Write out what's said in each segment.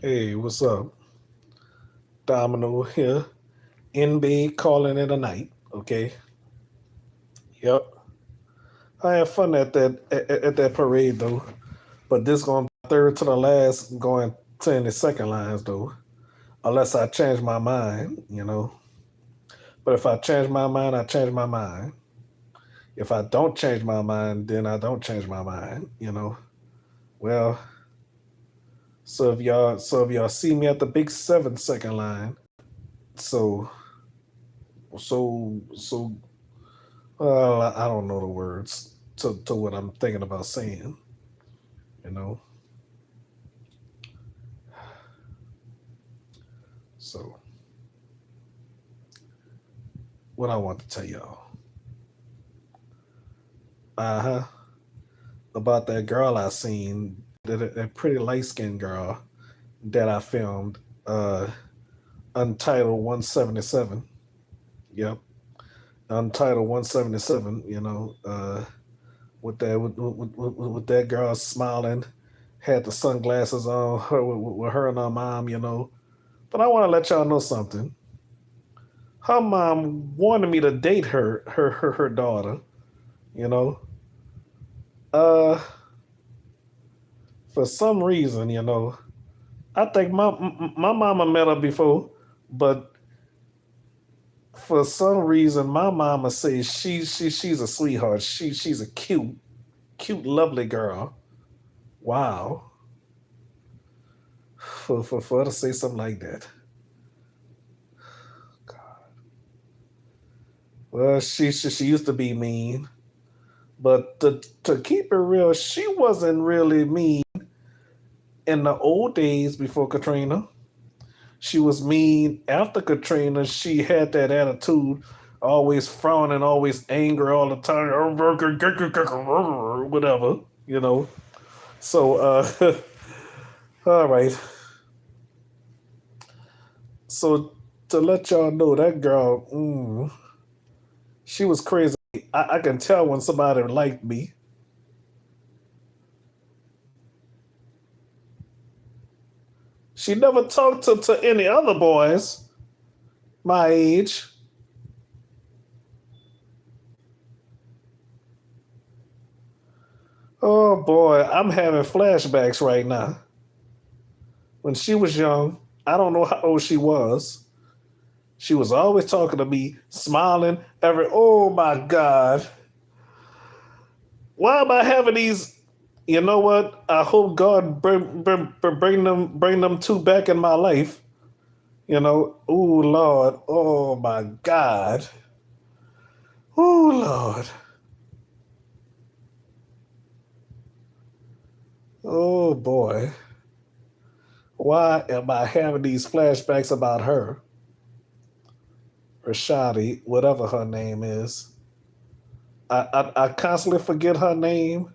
Hey, what's up? Domino here. In bed calling it a night. Okay. Yep. I had fun at that parade though. But this going third to the last going to any second lines though. Unless I change my mind. But if I change my mind, I change my mind. If I don't change my mind, then I don't change my mind. Well, so if y'all see me at the big 7 second line, so so well, I don't know the words to what I'm thinking about saying. You know, so what I want to tell y'all, uh huh, about that girl I seen, that pretty light skinned girl that I filmed, uh, Untitled 177. Yep, Untitled 177. With that girl smiling, had the sunglasses on, her with her and her mom. But I want to let y'all know something. Her mom wanted me to date her daughter. You know, uh, for some reason, I think my mama met her before, but for some reason, my mama says she's a sweetheart. She's a cute, lovely girl. Wow, for her to say something like that. Well, she used to be mean, but to keep it real, she wasn't really mean in the old days before Katrina. She was mean after Katrina. She had that attitude, always frowning, always angry all the time, whatever, you know. So, all right. So to let y'all know, that girl, she was crazy. I can tell when somebody liked me. She never talked to any other boys my age. Oh boy, I'm having flashbacks right now. When she was young, I don't know how old she was. She was always talking to me, smiling. Oh my God, why am I having these? You know what? I hope God bring them two back in my life. Oh Lord, oh my God, oh Lord, oh boy. Why am I having these flashbacks about her, Rashadi, whatever her name is? I constantly forget her name.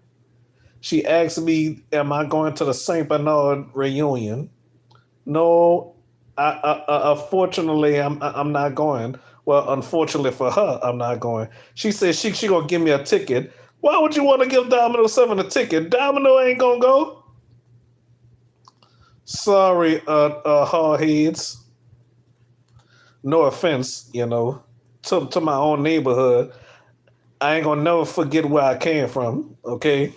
She asked me, "Am I going to the Saint Bernard reunion?" No, unfortunately, I'm not going. Well, unfortunately for her, I'm not going. She said she gonna give me a ticket. Why would you want to give Domino Seven a ticket? Domino ain't gonna go. Sorry, hard heads. No offense, to my own neighborhood. I ain't gonna never forget where I came from. Okay,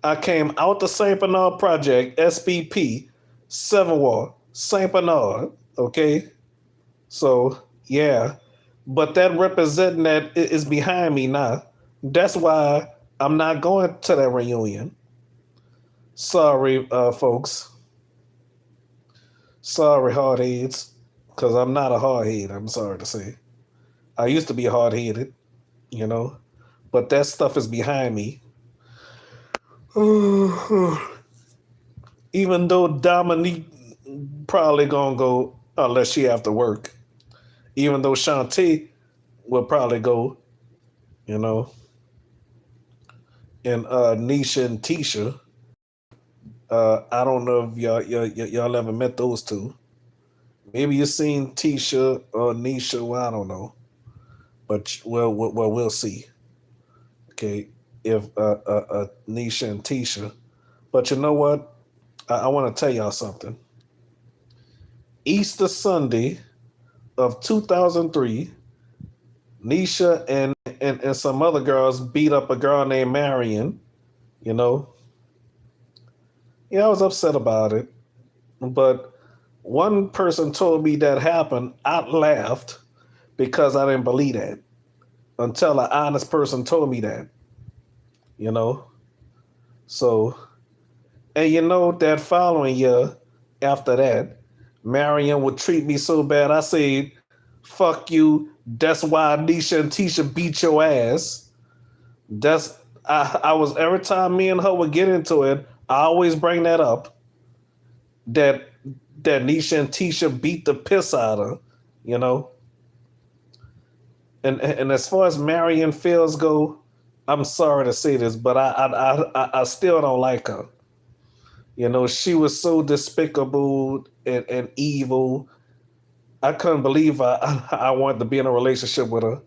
I came out the Saint Bernard Project, SBP, Seven Wall, Saint Bernard. Okay, so yeah, but that representing that is behind me now. That's why I'm not going to that reunion. Sorry, folks. Sorry, hardheads, because I'm not a hardhead. I'm sorry to say. I used to be hard headed, you know, but that stuff is behind me. Even though Dominique probably gonna go unless she have to work. Even though Shantae will probably go, you know, and Nisha and Tisha. I don't know if y'all ever met those two. Maybe you seen Tisha or Nisha. Well, I don't know, but well, we'll see. Okay, if Nisha and Tisha. But you know what? I want to tell y'all something. Easter Sunday of 2003, Nisha and some other girls beat up a girl named Marion. You know, yeah, I was upset about it, but one person told me that happened. I laughed because I didn't believe that until an honest person told me that. You know, so and that following year after that, Marion would treat me so bad. I said, "Fuck you." That's why Nisha and Tisha beat your ass. That's I was every time me and her would get into it, I always bring that up. That that Nisha and Tisha beat the piss out of, you know. And as far as Marion Fields go, I'm sorry to say this, but I still don't like her. She was so despicable and evil. I couldn't believe I wanted to be in a relationship with her,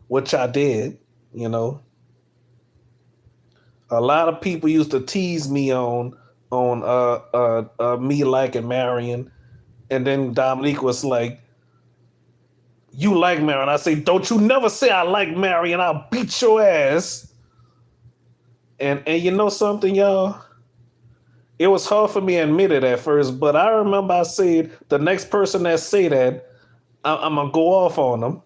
which I did. You know, a lot of people used to tease me on me liking Marion, and then Dominique was like, "You like Marion?" I say, "Don't you never say I like Marion? I'll beat your ass." And you know something, y'all? It was hard for me to admit it at first, but I remember I said the next person that say that, I'm gonna go off on them.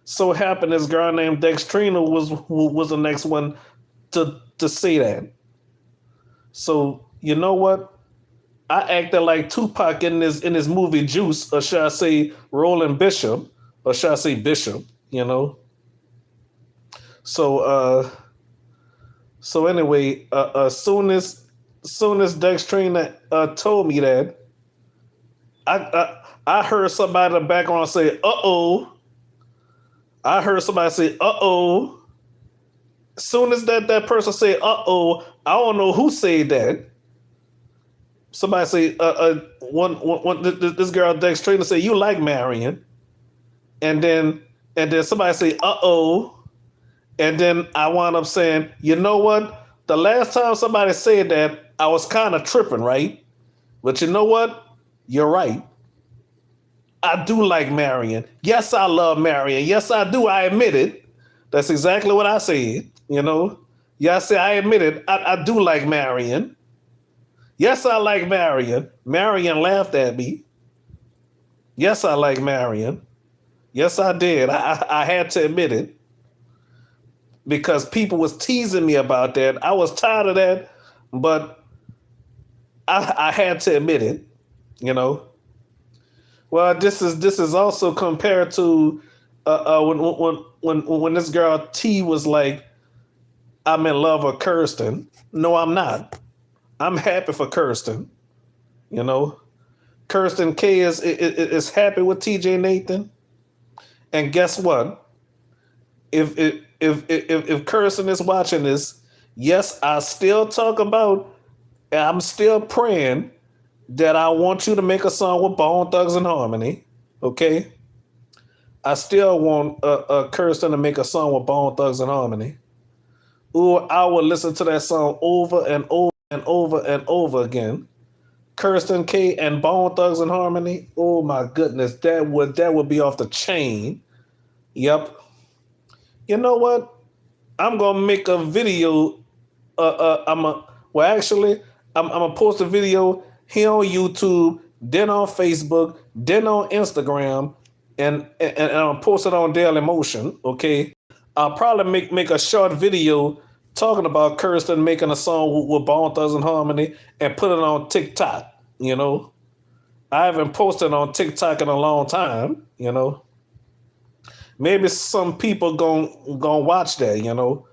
So happened this girl named Dextrina was the next one to say that. So you know what? I acted like Tupac in this movie Juice, or should I say Roland Bishop, or should I say Bishop? You know. So anyway, soon as Dextrina told me that, I heard somebody in the background say, "Uh oh." I heard somebody say, "Uh oh." Soon as that person say, "Uh oh," I don't know who said that. Somebody say, one this girl Dextrina say, "You like Marion," and then somebody say, "Uh oh," and then I wound up saying, "You know what? The last time somebody said that, I was kind of tripping, right? But you know what? You're right. I do like Marion. Yes, I love Marion. Yes, I do. I admit it. That's exactly what I said. You know. Yes, I admit it. I do like Marion. Yes, I like Marion. Marion laughed at me. Yes, I like Marion. Yes, I did. I had to admit it because people was teasing me about that. I was tired of that, but I had to admit it. You know. Well, this is also compared to when this girl T was like, "I'm in love with Kirsten." No, I'm not. I'm happy for Kirsten. You know, Kirsten K is happy with TJ Nathan, and guess what? If Kirsten is watching this, yes, I still talk about. I'm still praying that I want you to make a song with Bone Thugs and Harmony. Okay, I still want Kirsten to make a song with Bone Thugs and Harmony. Ooh, I would listen to that song over and over and over and over again. Kirsten K and Bone Thugs and Harmony. Oh my goodness, that would be off the chain. Yep. You know what? I'm gonna make a video. Actually, I'm gonna post a video here on YouTube, then on Facebook, then on Instagram, and I'm gonna post it on Daily Motion. Okay, I'll probably make a short video talking about Kirsten making a song with Bone Thugs and Harmony and put it on TikTok. You know, I haven't posted on TikTok in a long time. You know, maybe some people gon' watch that. You know,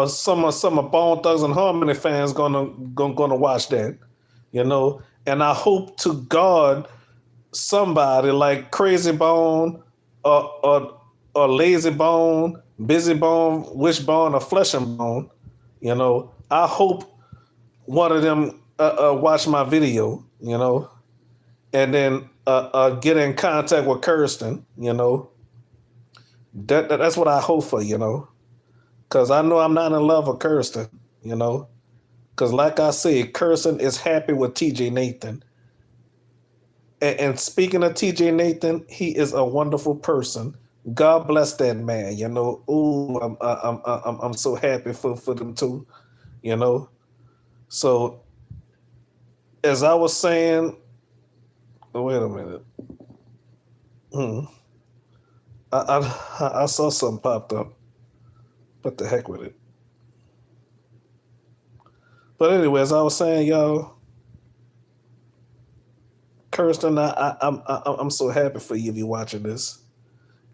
some of Bone Thugs and Harmony fans gonna watch that, you know, and I hope to God somebody like Crazy Bone or Lazy Bone, Busy Bone, Wishbone, or Flesh and Bone, you know, I hope one of them watch my video, you know, and then get in contact with Kirsten, you know. That's what I hope for, you know. Because I know I'm not in love with Kirsten, you know. Because like I said, Kirsten is happy with TJ Nathan. And speaking of TJ Nathan, he is a wonderful person. God bless that man. You know, ooh, I'm so happy for them too. You know, so as I was saying, oh, wait a minute. Hmm. I saw something popped up. What the heck with it? But anyway, as I was saying, y'all, Kirsten, I'm so happy for you if you're watching this.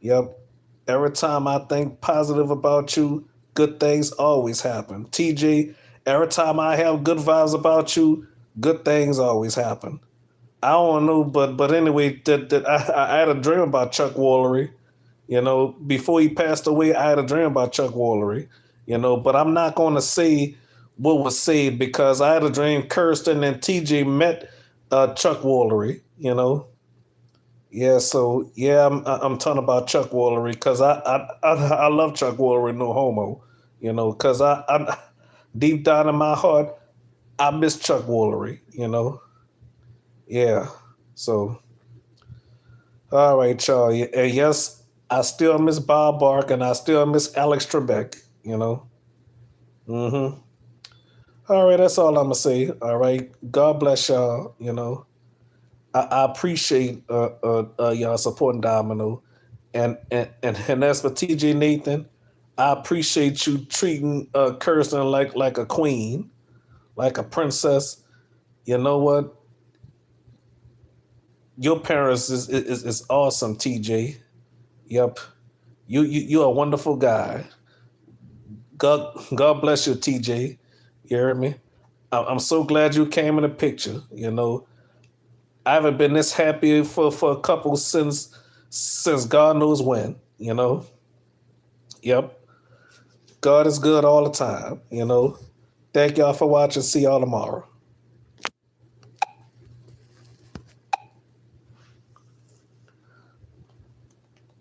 Yep. Every time I think positive about you, good things always happen. TJ, every time I have good vibes about you, good things always happen. I don't know, but anyway, that I had a dream about Chuck Woolery. You know, before he passed away, I had a dream about Chuck Woolery. You know, but I'm not going to say what was said because I had a dream Kirsten and TJ met Chuck Woolery. You know, yeah. So yeah, I'm talking about Chuck Woolery because I love Chuck Woolery, no homo. You know, because I deep down in my heart I miss Chuck Woolery. You know, yeah. So all right, y'all. And yes, I still miss Bob Bark and I still miss Alex Trebek, you know. Hmm. All right, that's all I'm gonna say. All right. God bless y'all, you know. I appreciate y'all supporting Domino. And as for TJ Nathan, I appreciate you treating Kirsten like a queen, like a princess. You know what? Your parents is awesome, TJ. Yep. You're a wonderful guy. God bless you, TJ. You heard me? I'm so glad you came in the picture. You know, I haven't been this happy for a couple since God knows when. You know, yep. God is good all the time. You know. Thank y'all for watching. See y'all tomorrow.